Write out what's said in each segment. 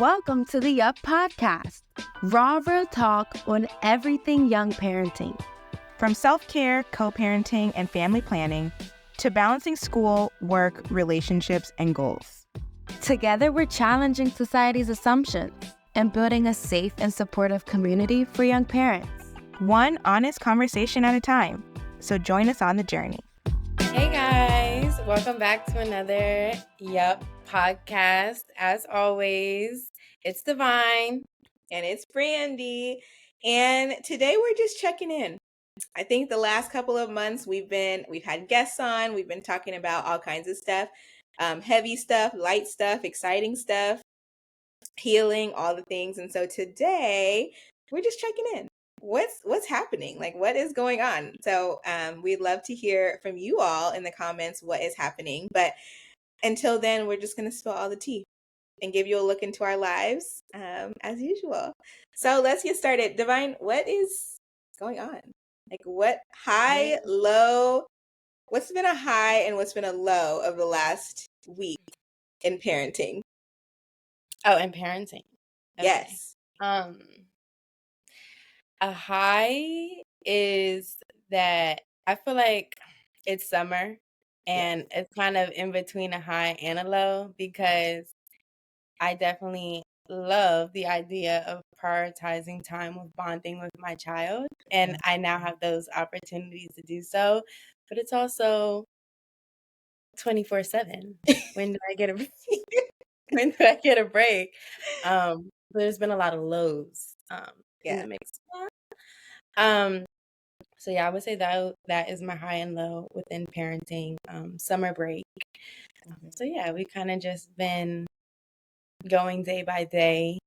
Welcome to the Up Podcast, raw real talk on everything young parenting. From self-care, co-parenting, and family planning, to balancing school, work, relationships, and goals. Together, we're challenging society's assumptions and building a safe and supportive community for young parents. One honest conversation at a time. So join us on the journey. Hey guys, welcome back to another Yup podcast. As always, it's Divine and it's Brandy. And today we're just checking in. I think the last couple of months we've had guests on, we've been talking about all kinds of stuff, heavy stuff, light stuff, exciting stuff, healing, all the things. And so today we're just checking in. What's happening? Like, what is going on? So we'd love to hear from you all in the comments what is happening. But until then, we're just going to spill all the tea and give you a look into our lives as usual. So let's get started. Divine, what is going on? Like, what high, low, what's been a high and what's been a low of the last week in parenting? Oh, in parenting. Okay. Yes. A high is that I feel like it's summer and it's kind of in between a high and a low because I definitely love the idea of prioritizing time with bonding with my child. And I now have those opportunities to do so. But it's also 24/7. When do I get a break? When do I get a break? There's been a lot of lows in the mix. So yeah, I would say that is my high and low within parenting. Summer break. So yeah, we kind of just been going day by day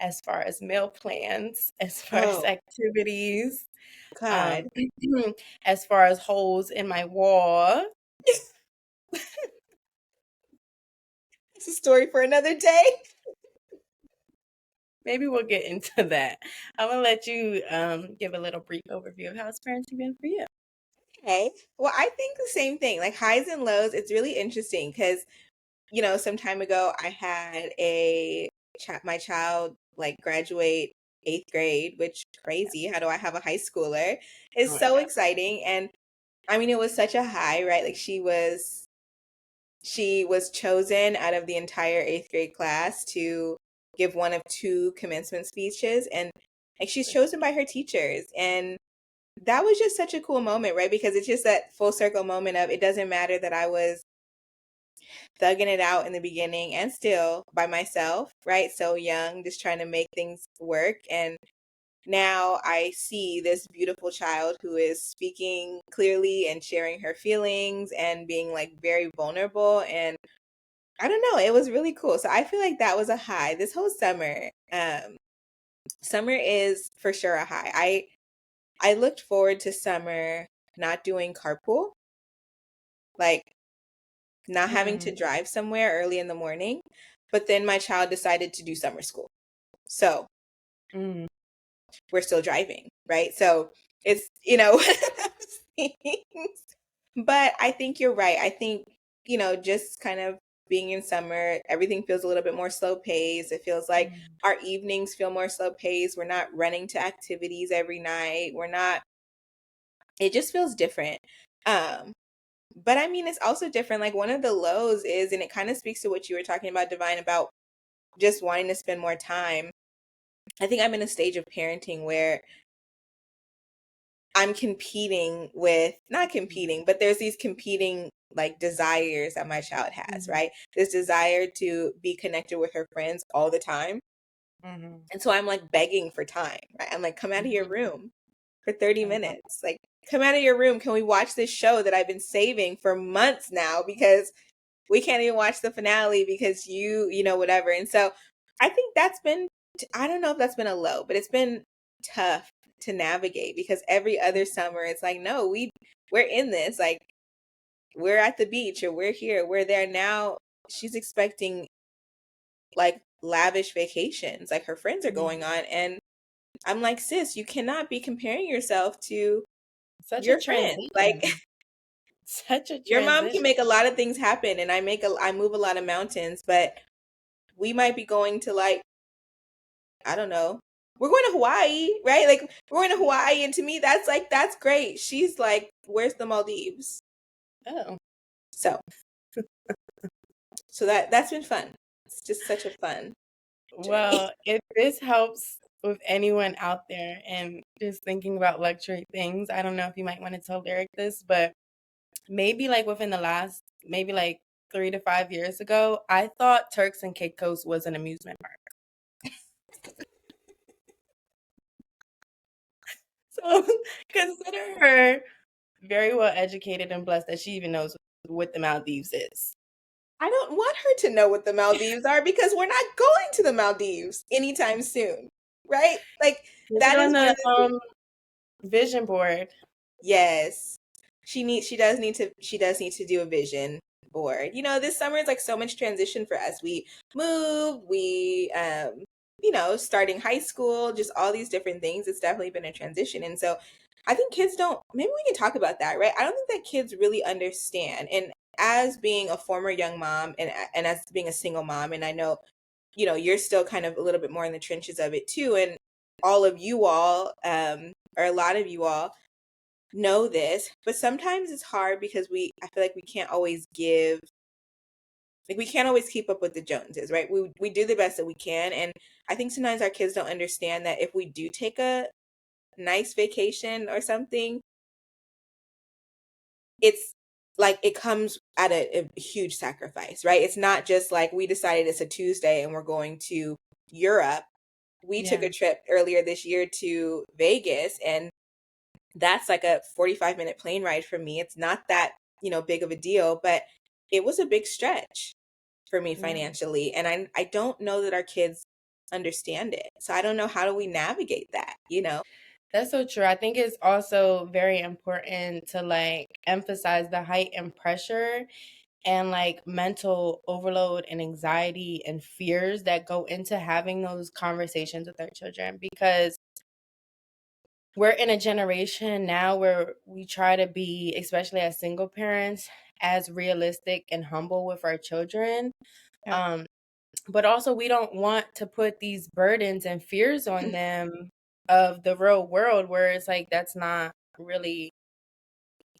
as far as meal plans, as far as activities, as far as holes in my wall. It's a story for another day. Maybe we'll get into that. I'm going to let you give a little brief overview of how it's parenting been for you. Okay. Well, I think the same thing, like highs and lows. It's really interesting because, you know, some time ago I had my child like graduate 8th grade, which crazy. How do I have a high schooler? It's so exciting. And I mean, it was such a high, right? Like she was chosen out of the entire 8th grade class to give one of 2 commencement speeches, and like she's chosen by her teachers. And that was just such a cool moment, right? Because it's just that full circle moment of it doesn't matter that I was thugging it out in the beginning and still by myself, right? So young, just trying to make things work. And now I see this beautiful child who is speaking clearly and sharing her feelings and being like very vulnerable. And I don't know, it was really cool. So I feel like that was a high this whole summer. Summer is for sure a high. I looked forward to summer not doing carpool, like not having to drive somewhere early in the morning. But then my child decided to do summer school. So we're still driving, right? So it's, you know, but I think you're right. I think, you know, just kind of being in summer, everything feels a little bit more slow paced. It feels like our evenings feel more slow paced. We're not running to activities every night. It just feels different. But I mean, it's also different. Like one of the lows is, and it kind of speaks to what you were talking about, Divine, about just wanting to spend more time. I think I'm in a stage of parenting where I'm not competing, but there's these competing like desires that my child has, right? This desire to be connected with her friends all the time. And so I'm like begging for time, right? I'm like, come out of your room for 30 minutes. Like, come out of your room. Can we watch this show that I've been saving for months now because we can't even watch the finale because you know, whatever. And so I think that's been, I don't know if that's been a low, but it's been tough to navigate because every other summer it's like, no, we're in this, like we're at the beach or we're here, we're there. Now she's expecting like lavish vacations, like her friends are going on. And I'm like, sis, you cannot be comparing yourself to your friends. Like such a transition. Your mom can make a lot of things happen and I move a lot of mountains, but we might be going to like I don't know, we're going to Hawaii, right? Like, we're going to Hawaii, and to me, that's like, that's great. She's like, where's the Maldives? Oh. So that's been fun. It's just such a fun journey. Well, if this helps with anyone out there and just thinking about luxury things, I don't know if you might want to tell Lyric this, but maybe like within the last, maybe like 3 to 5 years ago, I thought Turks and Caicos was an amusement park. So consider her very well educated and blessed that she even knows what the Maldives is. I don't want her to know what the Maldives are because we're not going to the Maldives anytime soon, right? Like, Is it that on is one of the the vision board? Yes. She does need to do a vision board. This summer is like so much transition for us. We moved, we starting high school, just all these different things. It's definitely been a transition. And so I think kids don't, maybe we can talk about that, right? I don't think that kids really understand. And as being a former young mom and as being a single mom, and I know, you're still kind of a little bit more in the trenches of it too. And all of you all, or a lot of you all, know this, but sometimes it's hard because I feel like we can't always keep up with the Joneses, right? We do the best that we can, and I think sometimes our kids don't understand that if we do take a nice vacation or something, it's like it comes at a huge sacrifice, right? It's not just like we decided it's a Tuesday and we're going to Europe. We took a trip earlier this year to Vegas, and that's like a 45-minute plane ride for me. It's not that, big of a deal, but it was a big stretch for me financially. And I don't know that our kids understand it. So I don't know, how do we navigate that? That's so true. I think it's also very important to like emphasize the height and pressure and like mental overload and anxiety and fears that go into having those conversations with our children, because we're in a generation now where we try to be, especially as single parents, as realistic and humble with our children. Yeah. But also we don't want to put these burdens and fears on them of the real world, where it's like that's not really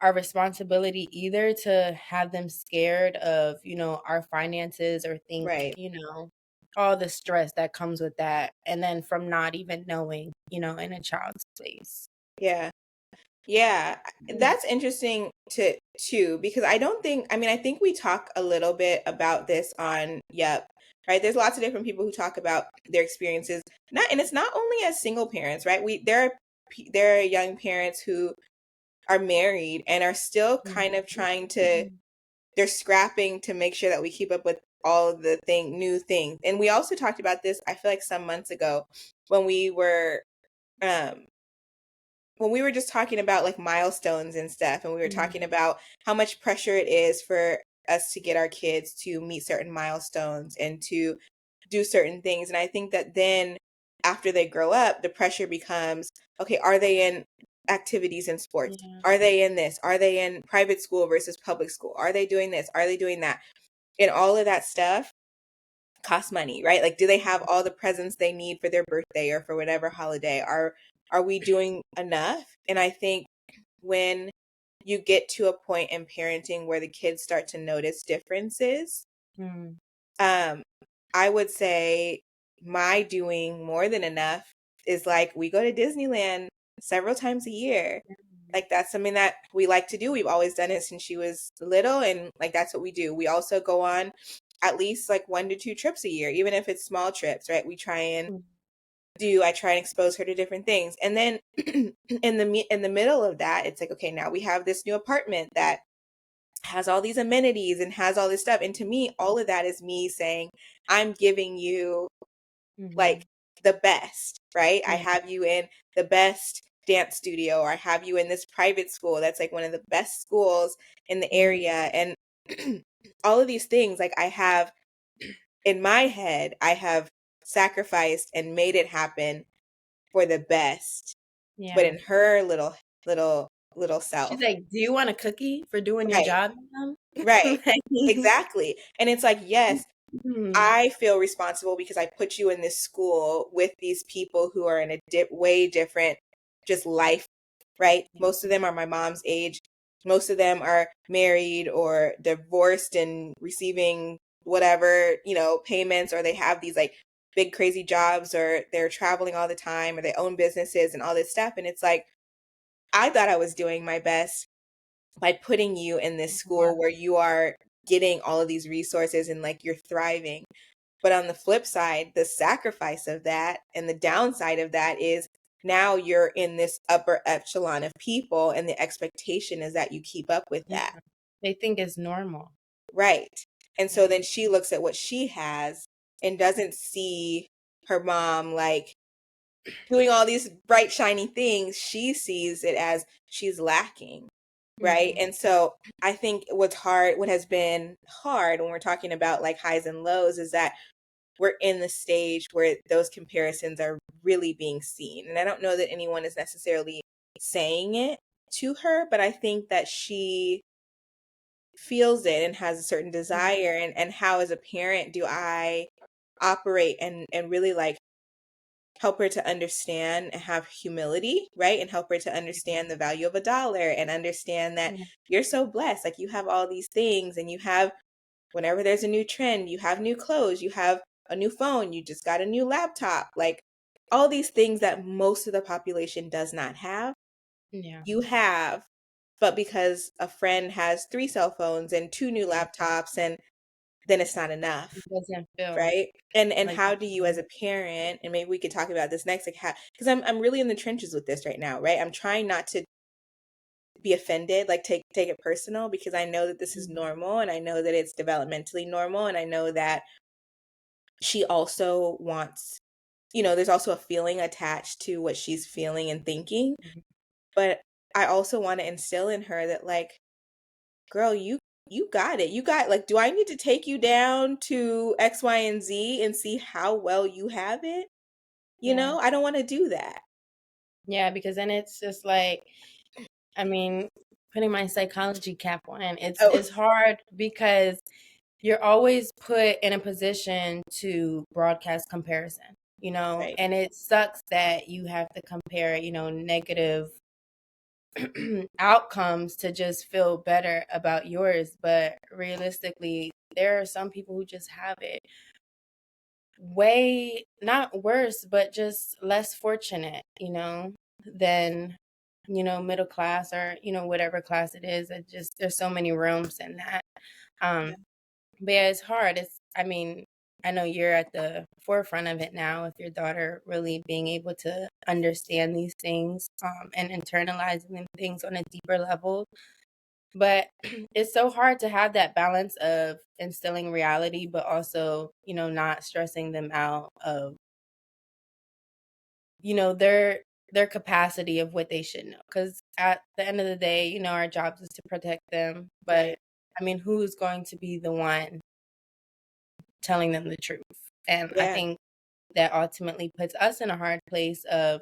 our responsibility either, to have them scared of, our finances, or think, Right. all the stress that comes with that. And then from not even knowing, in a child's place. Yeah. Yeah, that's interesting too, because I think we talk a little bit about this on Yep, right? There's lots of different people who talk about their experiences. And it's not only as single parents, right? There are young parents who are married and are still kind of trying to, they're scrapping to make sure that we keep up with all of the new things. And we also talked about this, I feel like some months ago, when we were um just talking about like milestones and stuff, and we were talking about how much pressure it is for us to get our kids to meet certain milestones and to do certain things. And I think that then after they grow up, the pressure becomes, okay, are they in activities and sports? Yeah. Are they in this? Are they in private school versus public school? Are they doing this? Are they doing that? And all of that stuff costs money, right? Like, do they have all the presents they need for their birthday or for whatever holiday? Are we doing enough? And I think when you get to a point in parenting where the kids start to notice differences, um, I would say my doing more than enough is like, we go to Disneyland several times a year. Like, that's something that we like to do. We've always done it since she was little, and like that's what we do. We also go on at least like 1 to 2 trips a year, even if it's small trips, right? I try and expose her to different things. And then in the middle of that, it's like, okay, now we have this new apartment that has all these amenities and has all this stuff. And to me, all of that is me saying, I'm giving you like the best, right? I have you in the best dance studio, or I have you in this private school that's like one of the best schools in the area. And all of these things, like, I have in my head, I have sacrificed and made it happen for the best. But in her little She's self, like, do you want a cookie for doing your right, job, Mom? right, Like, exactly. And it's like, yes, I feel responsible because I put you in this school with these people who are in a way different just life, right? Most of them are my mom's age. Most of them are married or divorced and receiving whatever, payments, or they have these like big crazy jobs, or they're traveling all the time, or they own businesses and all this stuff. And it's like, I thought I was doing my best by putting you in this school where you are getting all of these resources and like you're thriving. But on the flip side, the sacrifice of that and the downside of that is now you're in this upper echelon of people, and the expectation is that you keep up with that. Yeah. They think it's normal. Right. And so then she looks at what she has and doesn't see her mom like doing all these bright, shiny things. She sees it as she's lacking. Right. Mhm. And so I think what has been hard when we're talking about like highs and lows is that we're in the stage where those comparisons are really being seen. And I don't know that anyone is necessarily saying it to her, but I think that she feels it and has a certain desire. And how, as a parent, do I operate and really like help her to understand and have humility, right? And help her to understand the value of a dollar and understand that Yeah. you're so blessed. Like, you have all these things, and you have, whenever there's a new trend, you have new clothes, you have a new phone, you just got a new laptop, like all these things that most of the population does not have, Yeah. you have. But because a friend has 3 cell phones and 2 new Yeah. laptops, and then it's not enough, It doesn't feel right? And like how do you, as a parent, and maybe we could talk about this next, like how, because I'm really in the trenches with this right now, right? I'm trying not to be offended, like take it personal, because I know that this is normal, and I know that it's developmentally normal, and I know that she also wants, there's also a feeling attached to what she's feeling and thinking. But I also want to instill in her that, like, girl, you got it. You got, like, do I need to take you down to X, Y, and Z and see how well you have it? yeah. I don't want to do that. Yeah, because then it's just like, I mean, putting my psychology cap on, Oh, it's hard because you're always put in a position to broadcast comparison, right. and it sucks that you have to compare, negative outcomes to just feel better about yours. But realistically, there are some people who just have it way not worse, but just less fortunate, than, middle class or, whatever class it is. It just, there's so many rooms in that. Yeah. Um, but yeah, it's hard. I mean, I know you're at the forefront of it now with your daughter really being able to understand these things, and internalizing things on a deeper level. But it's so hard to have that balance of instilling reality, but also, not stressing them out of, their capacity of what they should know. Because at the end of the day, our jobs is to protect them. But Right. I mean, who's going to be the one telling them the truth? And I Yeah. think that ultimately puts us in a hard place of,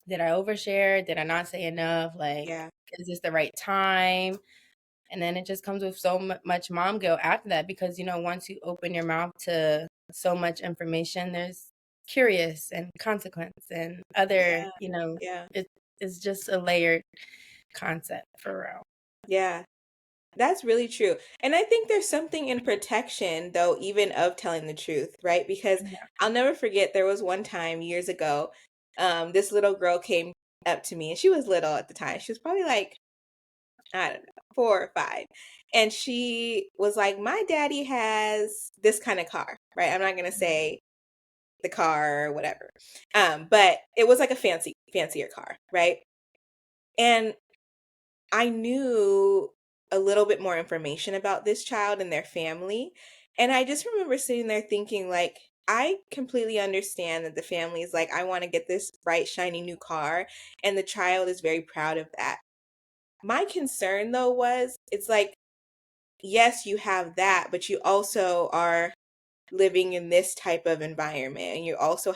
did I overshare? Did I not say enough? Like, Yeah. is this the right time? And then it just comes with so much mom guilt after that, because, once you open your mouth to so much information, there's curious and consequence and other, Yeah. Yeah. it's just a layered concept for real. Yeah. That's really true. And I think there's something in protection, though, even of telling the truth, right? Because Yeah. I'll never forget, there was one time years ago, this little girl came up to me, and she was little at the time. She was probably like, I don't know, 4 or 5. And she was like, my daddy has this kind of car, right? I'm not going to say the car or whatever. But it was like a fancier car, right? And I knew a little bit more information about this child and their family. And I just remember sitting there thinking, like, I completely understand that the family is like, I want to get this bright, shiny new car. And the child is very proud of that. My concern, though, was it's like, yes, you have that, but you also are living in this type of environment. And you also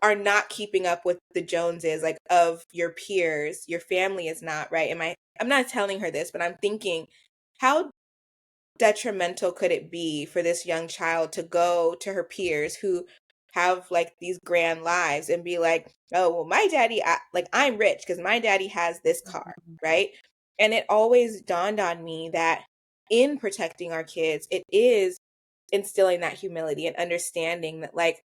are not keeping up with the Joneses, like, of your peers. Your family is not, right? I'm not telling her this, but I'm thinking, how detrimental could it be for this young child to go to her peers who have like these grand lives and be like, oh, well, my daddy, like I'm rich because my daddy has this car, right? And it always dawned on me that in protecting our kids, it is instilling that humility and understanding that, like,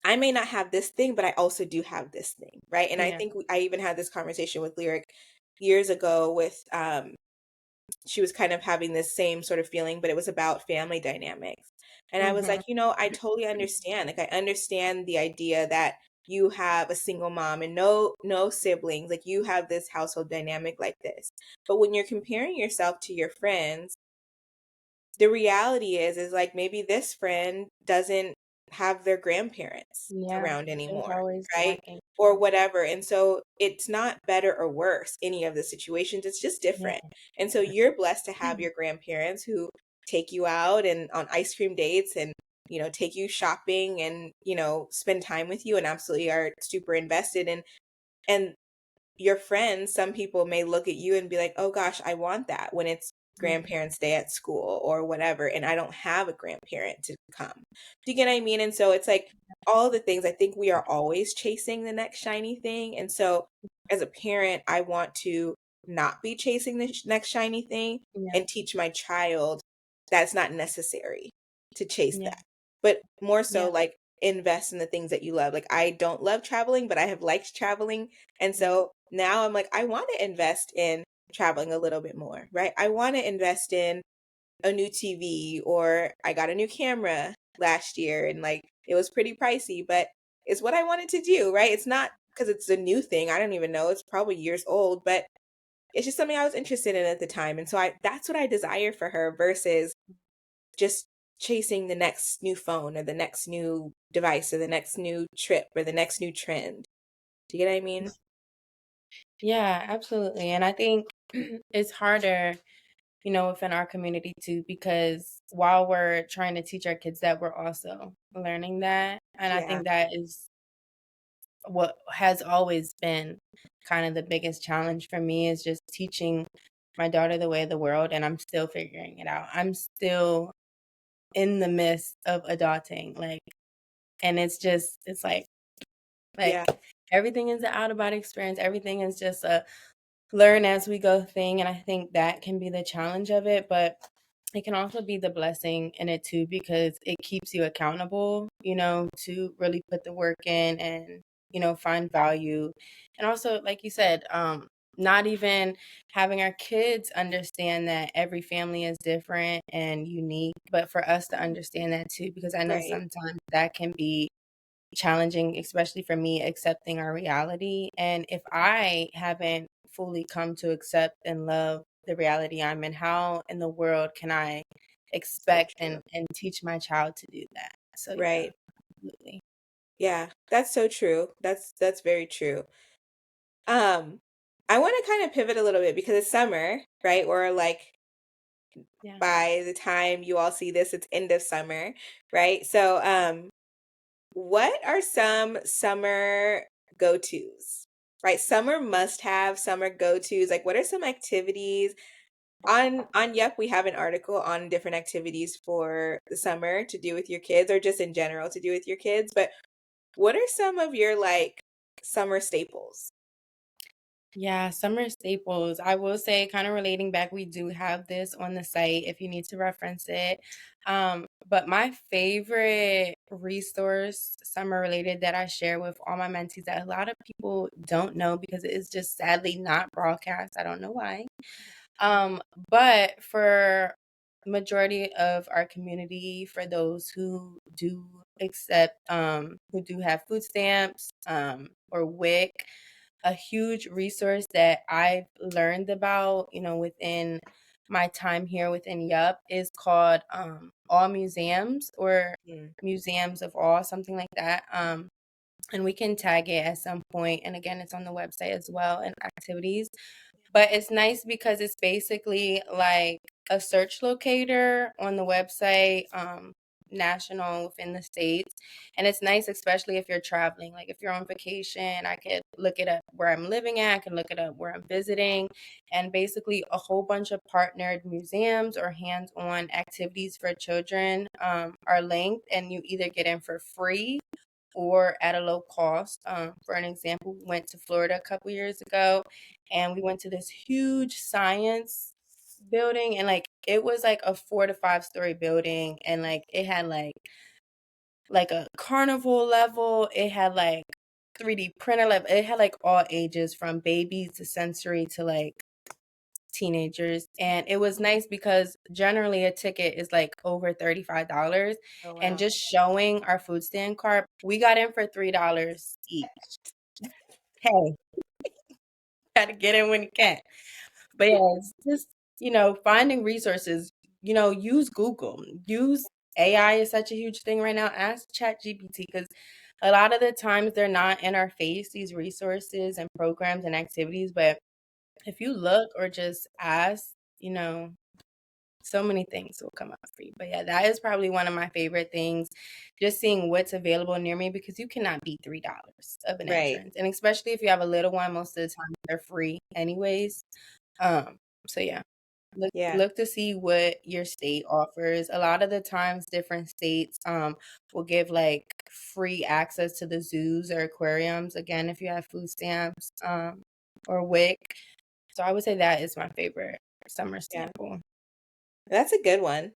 I may not have this thing, but I also do have this thing, right? And I Yeah. think I even had this conversation with Lyric years ago with she was kind of having this same sort of feeling, but it was about family dynamics. And I was like, Mhm. I totally understand. Like I understand the idea that you have a single mom and no siblings, like you have this household dynamic like this. But when you're comparing yourself to your friends, the reality is like maybe this friend doesn't have their grandparents Yeah. around There's anymore, always right? lacking. Or whatever. And so it's not better or worse, any of the situations. It's just Yeah. different. And so you're blessed to have your grandparents who take you out and on ice cream dates and take you shopping and spend time with you and absolutely are super invested in. And your friends, some people may look at you and be like, oh gosh, I want that when it's Mhm. grandparents' day at school or whatever, and I don't have a grandparent to come. Do you get what I mean? And so it's like all the things, I think we are always chasing the next shiny thing. And so as a parent, I want to not be chasing the next shiny thing Yeah. and teach my child that's not necessary to chase Yeah. that. But more so Yeah. like invest in the things that you love. Like I don't love traveling, but I have liked traveling, and Yeah. so now I'm like, I want to invest in traveling a little bit more, right? I want to invest in a new TV, or I got a new camera last year and like it was pretty pricey, but it's what I wanted to do, right? It's not because it's a new thing. I don't even know. It's probably years old, but it's just something I was interested in at the time. And so that's what I desire for her versus just chasing the next new phone or the next new device or the next new trip or the next new trend. Do you get what I mean? Yeah, absolutely. And I think it's harder, within our community too, because while we're trying to teach our kids that, we're also learning that. And I Yeah. think that is what has always been kind of the biggest challenge for me, is just teaching my daughter the way of the world. And I'm still figuring it out. I'm still in the midst of adulting. And it's like Yeah. everything is an out of body experience. Everything is just a learn as we go thing. And I think that can be the challenge of it, but it can also be the blessing in it too, because it keeps you accountable, to really put the work in and, find value. And also, like you said, not even having our kids understand that every family is different and unique, but for us to understand that too, because I know Right. sometimes that can be challenging, especially for me, accepting our reality. And if I haven't fully come to accept and love the reality I'm in, how in the world can I So expect true. and teach my child to do that? So yeah, Right. absolutely. Yeah. That's so true. That's very true. Um, I want to kind of pivot a little bit because it's summer, right? Or like Yeah. by the time you all see this, it's end of summer, right? So, what are some summer go-tos? Right? Summer must-have, summer go-tos. Like what are some activities? On Yep, we have an article on different activities for the summer to do with your kids or just in general to do with your kids, but what are some of your like summer staples? Yeah, summer staples. I will say, kind of relating back, we do have this on the site if you need to reference it. But my favorite resource, summer related, that I share with all my mentees that a lot of people don't know because it is just sadly not broadcast. I don't know why. Um, but for majority of our community, for those who do accept, who do have food stamps, or WIC, a huge resource that I've learned about, within my time here within Yup, is called All Museums, or Mm, Museums of All, something like that. And we can tag it at some point. And again, it's on the website as well, and activities. But it's nice because it's basically like a search locator on the website. national within the states. And it's nice, especially if you're traveling. Like if you're on vacation, I could look it up where I'm living at, I can look it up where I'm visiting. And basically a whole bunch of partnered museums or hands-on activities for children are linked, and you either get in for free or at a low cost. For an example, we went to Florida a couple years ago, and we went to this huge science building, and like it was like a 4 to 5 story building, and like it had like a carnival level, it had like 3D printer level, it had like all ages from babies to sensory to like teenagers. And it was nice because generally a ticket is like over $35. Oh, And wow. just showing our food stand card, we got in for $3 each. Hey, gotta get in when you can. But yeah, it's just, finding resources, use Google, use AI is such a huge thing right now. Ask ChatGPT because a lot of the times they're not in our face, these resources and programs and activities. But if you look or just ask, so many things will come up for you. But yeah, that is probably one of my favorite things, just seeing what's available near me because you cannot beat $3 of an Right. entrance. And especially if you have a little one, most of the time they're free anyways. So yeah. Yeah. Look to see what your state offers. A lot of the times different states will give like free access to the zoos or aquariums, again, if you have food stamps or WIC. So I would say that is my favorite summer Yeah. staple. That's a good one.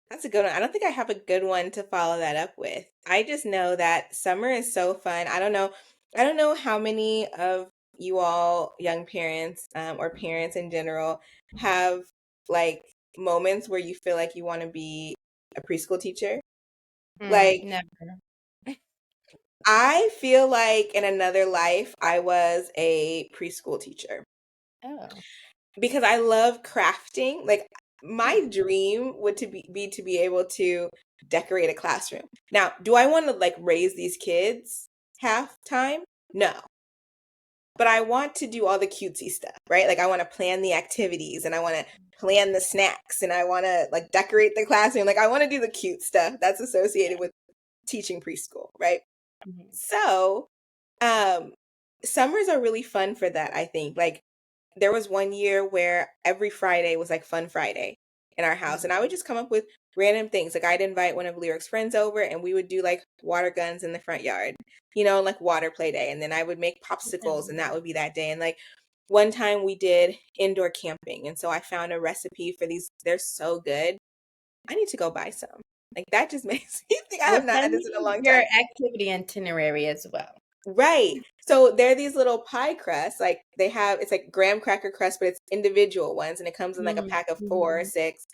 That's a good one. I don't think I have a good one to follow that up with. I just know that summer is so fun. I don't know. I don't know how many of you all young parents, or parents in general, have like moments where you feel like you want to be a preschool teacher. Like, Never. I feel like in another life I was a preschool teacher Oh. because I love crafting. Like, my Mm. dream would be to be able to decorate a classroom. Now, do I want to like raise these kids half time? No. But I want to do all the cutesy stuff, right? Like I want to plan the activities and I want to plan the snacks and I want to like decorate the classroom. Like I want to do the cute stuff that's associated with teaching preschool, right? Mhm. So, um summers are really fun for that, I think. Like there was one year where every Friday was like Fun Friday in our house, and I would Mhm. just come up with random things. Like I'd invite one of Lyric's friends over, and we would do like water guns in the front yard, like water play day. And then I would make popsicles, and that would be that day. And like one time we did indoor camping, and so I found a recipe for these. They're so good. I need to go buy some. Like that just makes me think I Well, have not had send this in a me long your time. activity itinerary as well. Right. So they're these little pie crusts. Like it's like graham cracker crust, but it's individual ones, and it comes in like a pack of four or Mhm. six.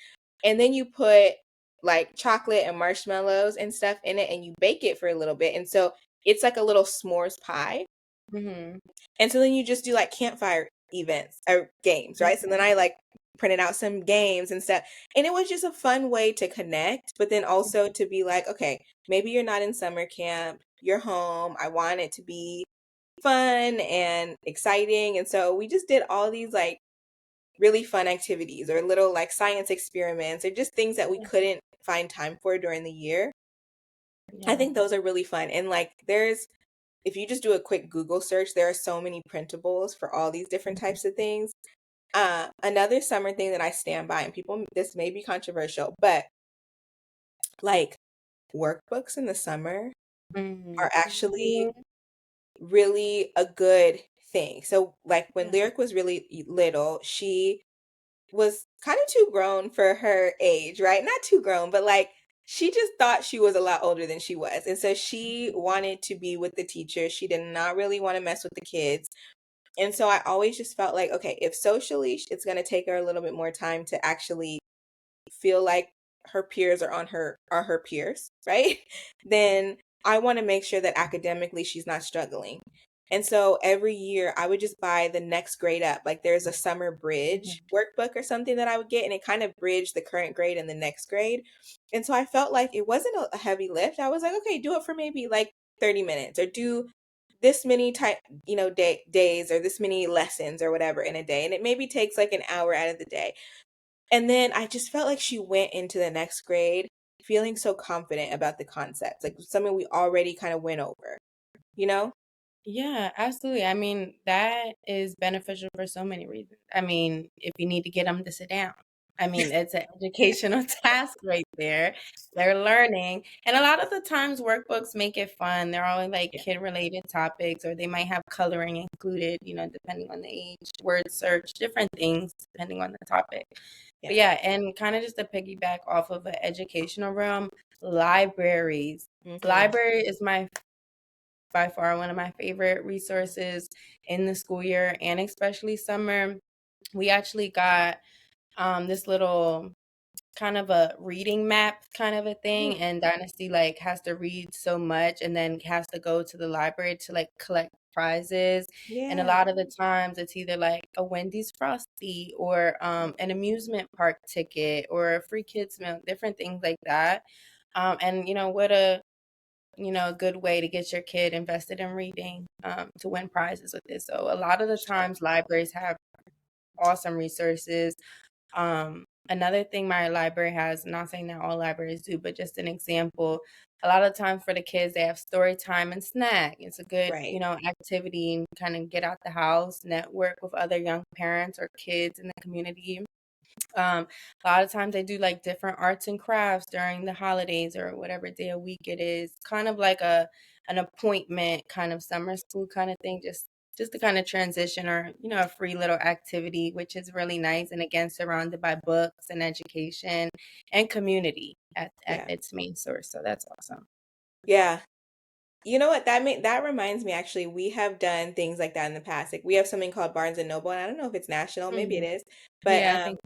And then you put like chocolate and marshmallows and stuff in it, and you bake it for a little bit. And so it's like a little s'mores pie. Mhm. And so then you just do like campfire events or games, right? So then I like printed out some games and stuff. And it was just a fun way to connect, but then also to be like, okay, maybe you're not in summer camp, you're home. I want it to be fun and exciting. And so we just did all these like really fun activities or little like science experiments or just things that we couldn't find time for during the year. I Yeah. think those are really fun. And like if you just do a quick Google search, there are so many printables for all these different types of things. Another summer thing that I stand by, and people, this may be controversial, but like workbooks in the summer Mhm. are actually really a good thing. So, like when Yeah. Lyric was really little, she was kind of too grown for her age, right? Not too grown, but like she just thought she was a lot older than she was. And so she wanted to be with the teacher. She did not really want to mess with the kids. And so I always just felt like, okay, if socially it's going to take her a little bit more time to actually feel like her peers are her peers, right? Then I want to make sure that academically she's not struggling. And so every year I would just buy the next grade up. Like there's a summer bridge Mhm. workbook or something that I would get, and it kind of bridged the current grade and the next grade. And so I felt like it wasn't a heavy lift. I was like, okay, do it for maybe like 30 minutes or do this many days or this many lessons or whatever in a day. And it maybe takes like an hour out of the day. And then I just felt like she went into the next grade feeling so confident about the concepts, like something we already kind of went over, you know? Yeah, absolutely. I mean, that is beneficial for so many reasons. I mean, if you need to get them to sit down, I mean, it's an educational task right there. They're learning. And a lot of the times, workbooks make it fun. They're all like Yeah. kid related topics, or they might have coloring included, depending on the age, word search, different things, depending on the topic. Yeah. But yeah, and kind of just to piggyback off of an educational realm, libraries. Library is by far one of my favorite resources in the school year and especially summer. We actually got this little kind of a reading map kind of a thing, and Dynasty like has to read so much and then has to go to the library to like collect prizes. And a Yeah. lot of the times it's either like a Wendy's Frosty or an amusement park ticket or a free kids meal, different things like that. And what a good way to get your kid invested in reading, to win prizes with this. So a lot of the times libraries have awesome resources. Another thing my library has, not saying that all libraries do, but just an example, a lot of times for the kids, they have story time and snack. It's a good, Right. activity and kind of get out the house, network with other young parents or kids in the community. A lot of times they do like different arts and crafts during the holidays or whatever day of week it is. Kind of like an appointment kind of summer school kind of thing, just to kind of transition or a free little activity, which is really nice. And again, surrounded by books and education and community at Yeah. its main source. So that's awesome. Yeah. You know what? That reminds me, actually, we have done things like that in the past. Like we have something called Barnes and Noble, and I don't know if it's national, maybe it Mhm. is, but Yeah, I think.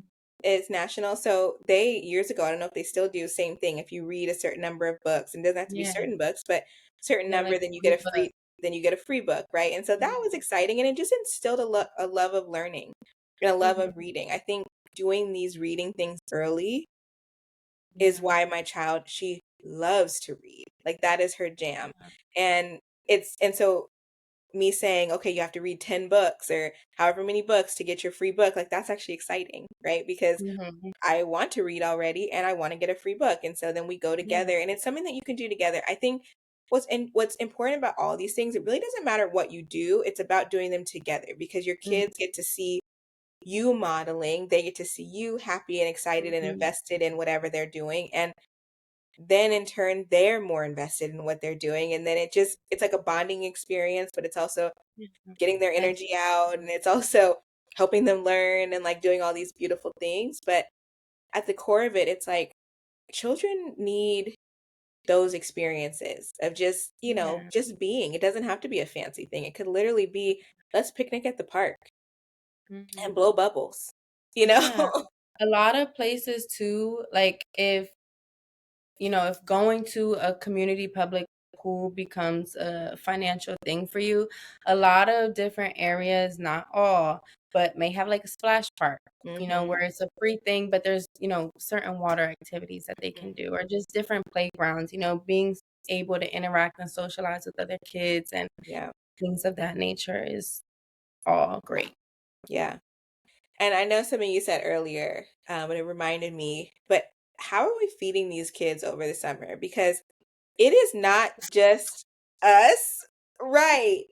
it's national. So they years ago, I don't know if they still do, same thing. If you read a certain number of books, and it doesn't have to be Yeah, certain books, but certain yeah, number, like then you free get a book. free book, right? And so that was exciting, and it just instilled a love of learning and a love of Mhm. reading. I think doing these reading things early is Yeah, why my child, she loves to read. Like that is her jam. And so me saying, okay, you have to read 10 books or however many books to get your free book, like that's actually exciting, right? Because Mhm. I want to read already and I want to get a free book. And so then we go Yeah. together and it's something that you can do together. I think what's important about all these things, it really doesn't matter what you do, it's about doing them together because your Mhm. kids get to see you modeling, they get to see you happy and excited and Mhm. invested in whatever they're doing. And then in turn they're more invested in what they're doing, and then it's like a bonding experience, but it's also Yeah. getting their That's energy out, and it's also helping them learn and like doing all these beautiful things. But at the core of it, it's like children need those experiences of just, yeah. just being. It doesn't have to be a fancy thing. It could literally be, let's picnic at the park and Mhm. blow bubbles, you know? Yeah. A lot of places too, like if going to a community public pool becomes a financial thing for you, a lot of different areas, not all, but may have like a splash park, Hmm. where it's a free thing, but there's, certain water activities that they can do, or just different playgrounds, being able to interact and socialize with other kids and Yeah. things of that nature is all great. Yeah. And I know something you said earlier, but it reminded me, but how are we feeding these kids over the summer? Because it is not just us, right?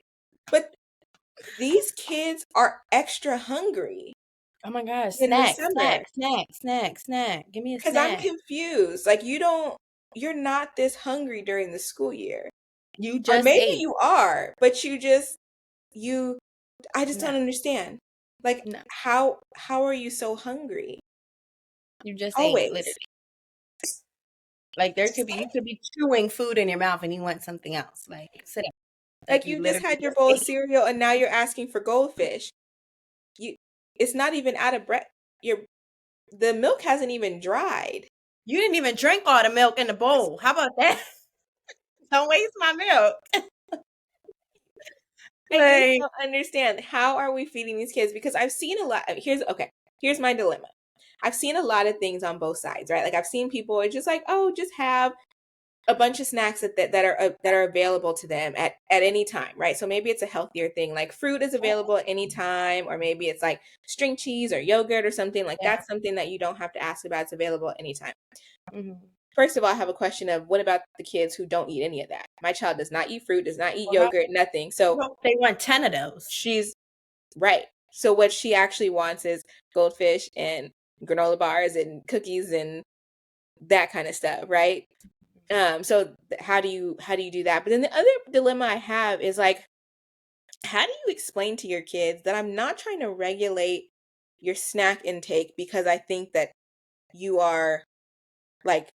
But these kids are extra hungry Oh my gosh, in the snack, summer snack, snack, snack, snack. Give me a because I'm snack. confused. Like, you're not this hungry during the school year. You Or just maybe ate. you are, but you, I just No, don't understand. Like, no. how are you so hungry? You just ate, Always. literally. Like you could be chewing food in your mouth and you want something else. Like sit down. Like Like you you just literally had your just bowl of ate. cereal and now you're asking for goldfish. You It's not even out of breath. Your The milk hasn't even dried. You didn't even drink all the milk in the bowl. How about that? Don't waste my milk. I just Like, don't understand. How are we feeding these kids? Because I've seen a lot. Here's my dilemma. I've seen a lot of things on both sides, right? Like I've seen people are just like, oh, just have a bunch of snacks that are available to them at any time, right? So maybe it's a healthier thing, like fruit is available at any time, or maybe it's like string cheese or yogurt or something like yeah. that's something that you don't have to ask about. It's available at any time. Mhm. first of all, I have a question of what about the kids who don't eat any of that? My child does not eat fruit, does not eat Well, yogurt, nothing. So they want 10 of those. she's right. So what she actually wants is goldfish and granola bars and cookies and that kind of stuff, right? So how do you do that? But then the other dilemma I have is like, how do you explain to your kids that I'm not trying to regulate your snack intake because I think that you are like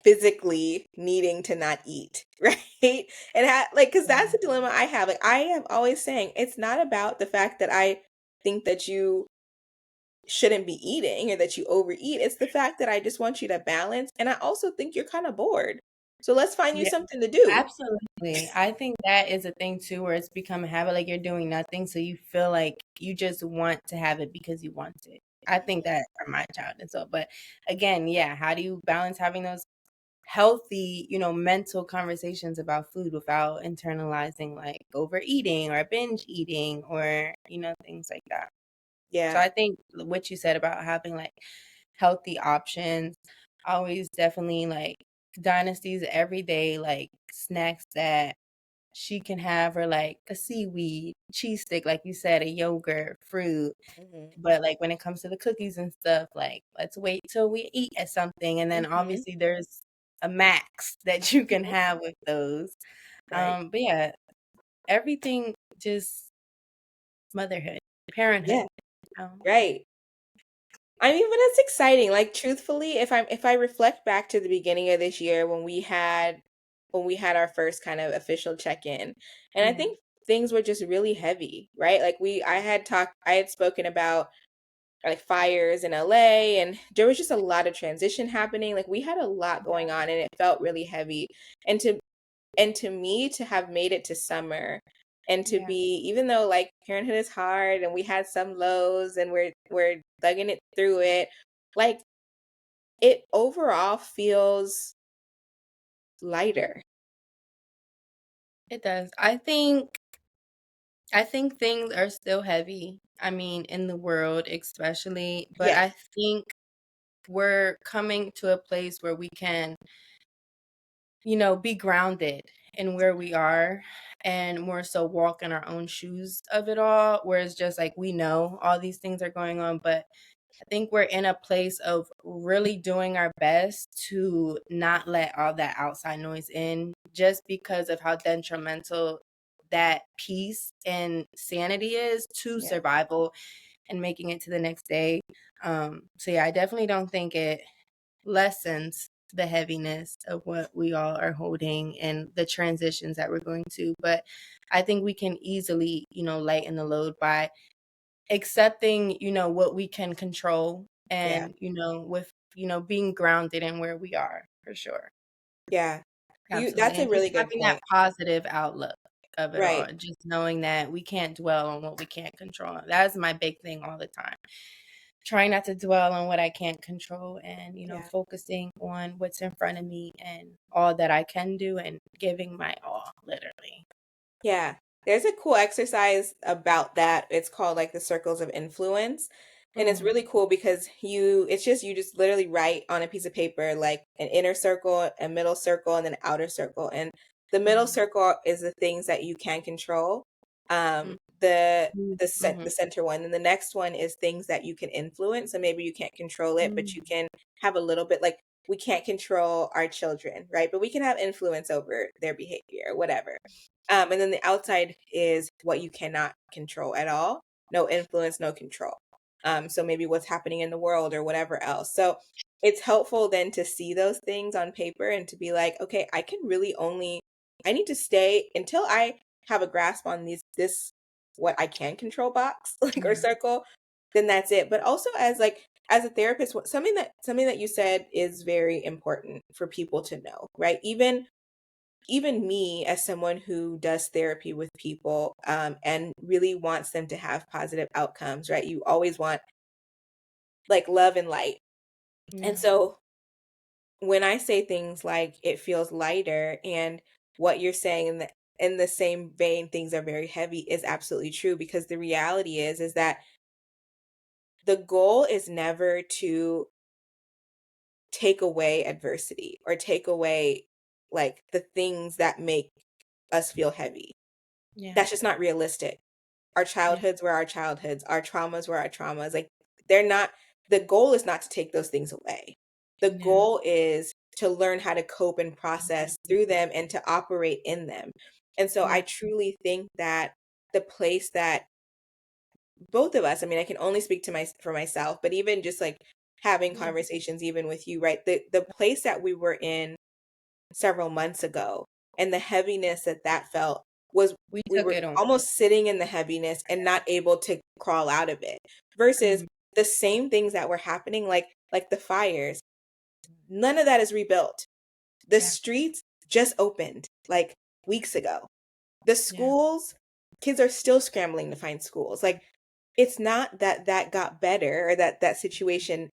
physically needing to not eat, right? And like, because that's the dilemma I have. Like, I am always saying it's not about the fact that I think that you shouldn't be eating or that you overeat. It's the fact that I just want you to balance. And I also think you're kind of bored. So let's find you Yeah, something to do. absolutely. I think that is a thing too, where it's become a habit, like you're doing nothing, so you feel like you just want to have it because you want it. I think that for my child and so, but again, yeah, how do you balance having those healthy, mental conversations about food without internalizing like overeating or binge eating or, things like that. So Yeah. I think what you said about having like healthy options, always definitely like Dynasty's everyday like snacks that she can have, or like a seaweed, cheese stick, like you said, a yogurt, fruit. Hmm. But like when it comes to the cookies and stuff, like let's wait till we eat at something. And then Hmm. obviously there's a max that you can have with those. Right. But yeah, everything just motherhood, Yeah. parenthood. Um, Right. I mean, but it's exciting. Like truthfully, if I reflect back to the beginning of this year when we had our first kind of official check-in, and I mhm. think things were just really heavy, right? Like I had spoken about like fires in LA, and there was just a lot of transition happening. Like we had a lot going on and it felt really heavy. And to me to have made it to summer and to Yeah, be, even though like parenthood is hard and we had some lows and we're thugging it through it, like it overall feels lighter. it does. I think things are still heavy. I mean, in the world especially, but Yes. I think we're coming to a place where we can, be grounded in where we are and more so walk in our own shoes of it all. Whereas just like we know all these things are going on, but I think we're in a place of really doing our best to not let all that outside noise in just because of how detrimental that peace and sanity is to Yeah. survival and making it to the next day. So yeah, I definitely don't think it lessens the heaviness of what we all are holding and the transitions that we're going to. But I think we can easily, lighten the load by accepting, what we can control Yeah. and, with, being grounded in where we are for sure. Yeah. Absolutely. That's a And just really good having that point. positive outlook of it all, Right. and just knowing that we can't dwell on what we can't control. That is my big thing all the time. Trying not to dwell on what I can't control and, Yeah. focusing on what's in front of me and all that I can do and giving my all, literally. Yeah. There's a cool exercise about that. It's called like the circles of influence. And it's Mm, really cool because you just literally write on a piece of paper like an inner circle, a middle circle, and then an outer circle. And the middle mm, circle is the things that you can control. mm, The mhm, center one. And the next one is things that you can influence. So maybe you can't control it, but you mm, can have a little bit, like we can't control our children, right? But we can have influence over their behavior, whatever. And then the outside is what you cannot control at all. No influence, no control. So maybe what's happening in the world or whatever else. So it's helpful then to see those things on paper and to be like, okay, I need to stay until I have a grasp on what I can control box, like, or yeah, circle, then that's it. But also as a therapist, something that you said is very important for people to know, right? Even me as someone who does therapy with people, and really wants them to have positive outcomes, right? You always want like love and light. And yeah, so when I say things like it feels lighter, and what you're saying in the same vein, things are very heavy, is absolutely true, because the reality is that the goal is never to take away adversity or take away like the things that make us feel heavy. Yeah. That's just not realistic. Our childhoods were our childhoods, our traumas were our traumas. Like they're not, the goal is not to take those things away. The Yeah. goal is to learn how to cope and process through them and to operate in them. And so Yeah. I truly think that the place that both of us, I mean, I can only speak to for myself, but even just like having Yeah. conversations even with you, right? The place that we were in several months ago and the heaviness that that felt was We we took were it on. almost sitting in the heaviness and not able to crawl out of it versus Mhm. the same things that were happening like the fires. None of that is rebuilt. The Yeah. streets just opened like weeks ago. The Yeah. schools, kids are still scrambling to find schools. Like it's not that that got better or that that situation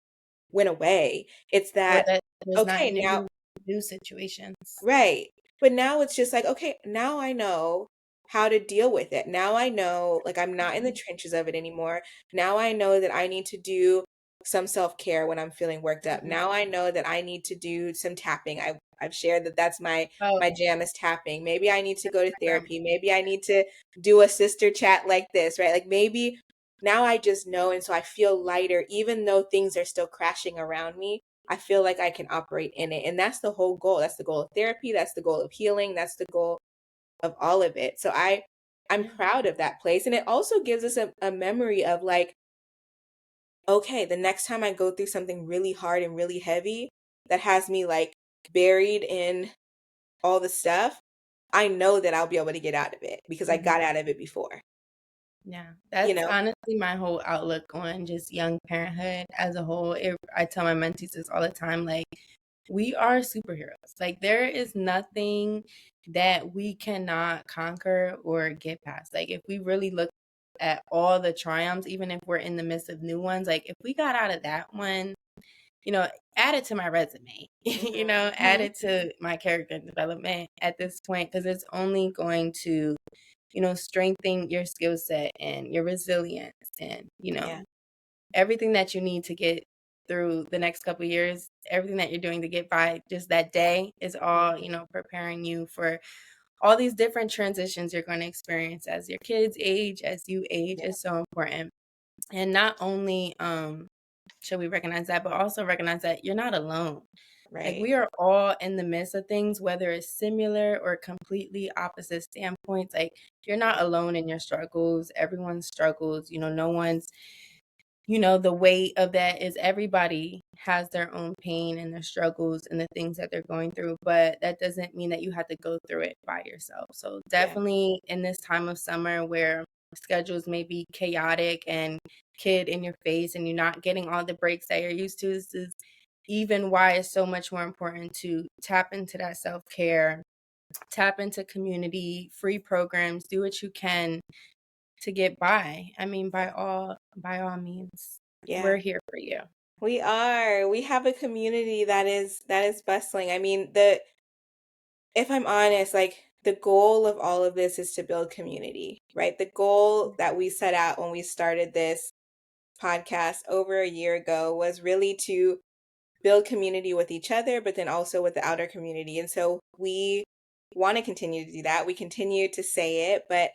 went away. It's Or that that there's not okay, now new situations. right. But now it's just like, okay, now I know how to deal with it. Now I know, like, I'm not in the trenches of it anymore. Now I know that I need to do some self-care when I'm feeling worked up. Mhm. Now I know that I need to do some tapping. I've shared that that's Oh, my jam is tapping. Maybe I need to go to my grandma. therapy. Maybe I need to do a sister chat like this, right? Like maybe now I just know, and so I feel lighter, even though things are still crashing around me. I feel like I can operate in it. And that's the whole goal. That's the goal of therapy. That's the goal of healing. That's the goal of all of it. So I'm Yeah. proud of that place. And it also gives us a memory of like, okay, the next time I go through something really hard and really heavy that has me like buried in all the stuff, I know that I'll be able to get out of it because I Mhm. got out of it before, Yeah, you that's know? honestly my whole outlook on just young parenthood as a whole. I tell my mentees this all the time, like, we are superheroes. Like, there is nothing that we cannot conquer or get past. Like, if we really look at all the triumphs, even if we're in the midst of new ones, like, if we got out of that one, add it to my resume, add Mhm. it to my character development at this point, because it's only going to strengthen your skill set and your resilience and, Yeah. everything that you need to get through the next couple of years, everything that you're doing to get by just that day is all, preparing you for all these different transitions you're going to experience as your kids age, as you age Yeah. is so important. And not only should we recognize that, but also recognize that you're not alone. Like, Right. we are all in the midst of things, whether it's similar or completely opposite standpoints. Like, you're not alone in your struggles. Everyone struggles. No one's, the weight of that is everybody has their own pain and their struggles and the things that they're going through. But that doesn't mean that you have to go through it by yourself. So, Yeah. definitely in this time of summer where schedules may be chaotic and kid in your face and you're not getting all the breaks that you're used to, this is even why it's so much more important to tap into that self-care, tap into community, free programs, do what you can to get by. I mean, by all means, we're Yeah. here for you. We are. We have a community that is bustling. I mean, the if I'm honest, like the goal of all of this is to build community, right? The goal that we set out when we started this podcast over a year ago was really to build community with each other, but then also with the outer community. And so we want to continue to do that. We continue to say it, but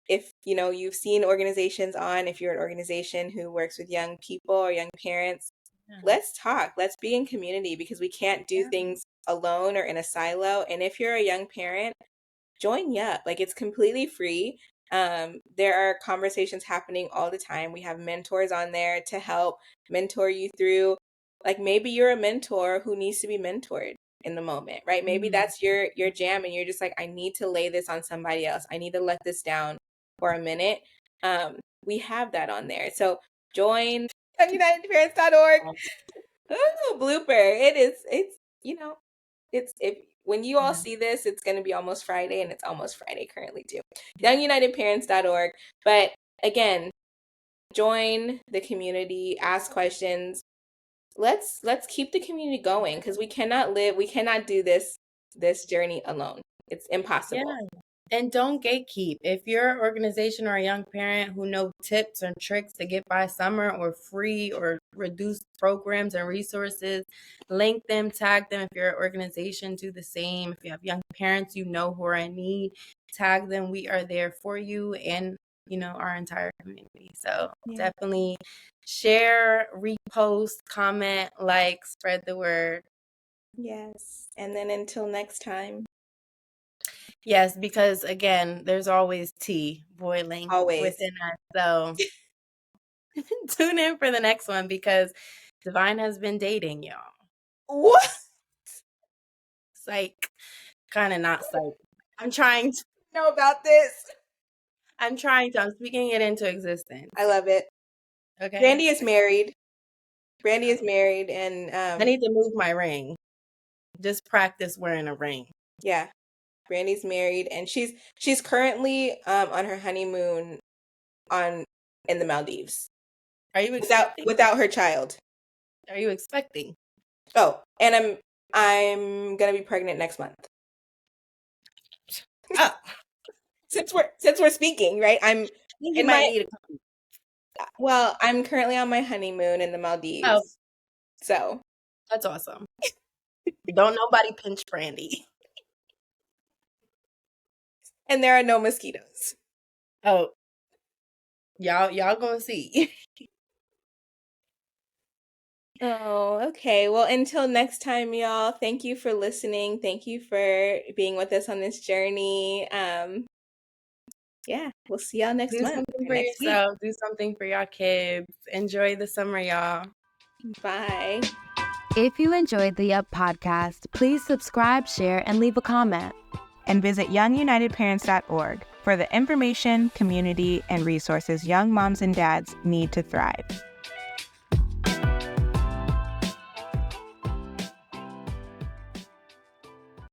if you've seen organizations if you're an organization who works with young people or young parents, Yeah. let's talk, let's be in community because we can't do Yeah. things alone or in a silo. And if you're a young parent, join Yup. Like it's completely free. There are conversations happening all the time. We have mentors on there to help mentor you through, like maybe you're a mentor who needs to be mentored in the moment, right? Maybe Mm. that's your jam and you're just like, I need to lay this on somebody else. I need to let this down for a minute. We have that on there. So join unitedparents.org. Oh, blooper. You know, it's if when you all Yeah. see this, it's going to be almost Friday and it's almost Friday currently too. Youngunitedparents.org. But again, join the community, ask questions. Let's keep the community going because we cannot do this journey alone. It's Yeah. impossible. And don't gatekeep. If you're an organization or a young parent who know tips and tricks to get by summer or free or reduced programs and resources, link them, tag them. If you're an organization, do the same. If you have young parents you know who are in need, tag them. We are there for you and, our entire community. So definitely share, repost, comment, like, spread the word. Yes. And then until next time. Yes, because again, there's always tea boiling within us. So tune in for the next one because Divine has been dating, y'all. What? Psych. Kind of not psych. I'm trying to know about this. I'm speaking it into existence. I love it. Okay. Brandy is married. And I need to move my ring. Just practice wearing a ring. Yeah. Brandy's married and she's currently on her honeymoon in the Maldives. Are you expecting? Without her child? Are you expecting? Oh, and I'm gonna be pregnant next month. Oh. Since we're speaking, right? Well, I'm currently on my honeymoon in the Maldives. Oh. So that's awesome. Don't nobody pinch Brandy. And there are no mosquitoes. Oh. Y'all gonna see. Oh, okay. Well, until next time, y'all, thank you for listening. Thank you for being with us on this journey. Yeah, we'll see y'all next month. Do something for yourself. Do something for your kids. Enjoy the summer, y'all. Bye. If you enjoyed the Up podcast, please subscribe, share, and leave a comment. And visit youngunitedparents.org for the information, community, and resources young moms and dads need to thrive.